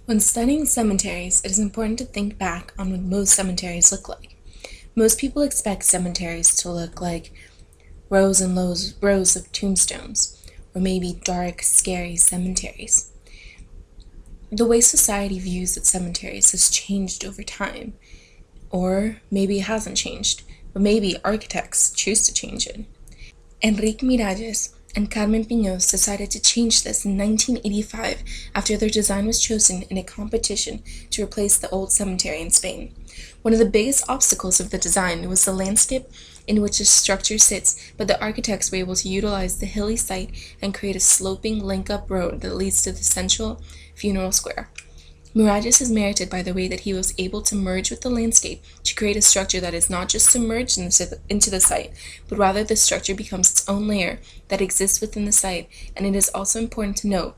When studying cemeteries, it is important to think back on what most cemeteries look like. Most people expect cemeteries to look like rows and rows of tombstones, or maybe dark, scary cemeteries. The way society views its cemeteries has changed over time, or maybe it hasn't changed, but maybe architects choose to change it. Enrique Miralles and Carmen Piños decided to change this in 1985 after their design was chosen in a competition to replace the old cemetery in Spain. One of the biggest obstacles of the design was the landscape in which the structure sits, but the architects were able to utilize the hilly site and create a sloping link-up road that leads to the central funeral square. Miralles is merited by the way that he was able to merge with the landscape to create a structure that is not just submerged into the site, but rather the structure becomes its own layer that exists within the site. And it is also important to note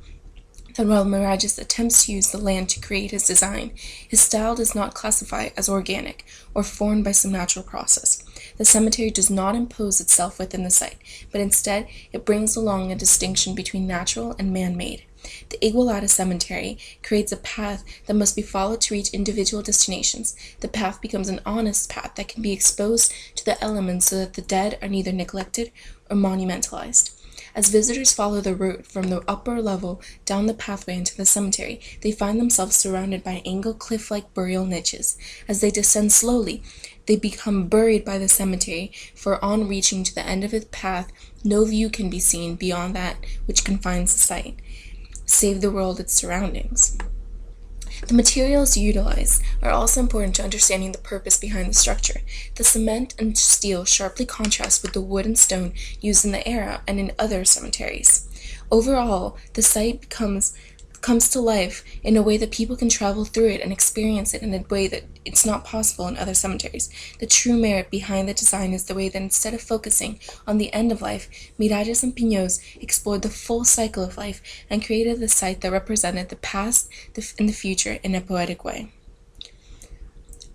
that while Miralles attempts to use the land to create his design, his style does not classify as organic or formed by some natural process. The cemetery does not impose itself within the site, but instead it brings along a distinction between natural and man-made. The Igualada Cemetery creates a path that must be followed to reach individual destinations. The path becomes an honest path that can be exposed to the elements so that the dead are neither neglected or monumentalized. As visitors follow the route from the upper level down the pathway into the cemetery, they find themselves surrounded by angled cliff-like burial niches. As they descend slowly, they become buried by the cemetery, for on reaching to the end of its path, no view can be seen beyond that which confines the site, save the world its surroundings. The materials utilized are also important to understanding the purpose behind the structure. The cement and steel sharply contrast with the wood and stone used in the era and in other cemeteries. Overall, the site comes to life in a way that people can travel through it and experience it in a way that it's not possible in other cemeteries. The true merit behind the design is the way that instead of focusing on the end of life, Miralles and Piños explored the full cycle of life and created a site that represented the past and the future in a poetic way.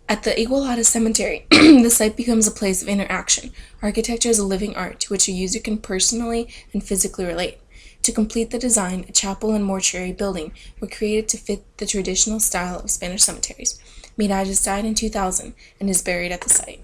At the Igualada Cemetery, the site becomes a place of interaction. Architecture is a living art to which a user can personally and physically relate. To complete the design, a chapel and mortuary building were created to fit the traditional style of Spanish cemeteries. Miralles died in 2000 and is buried at the site.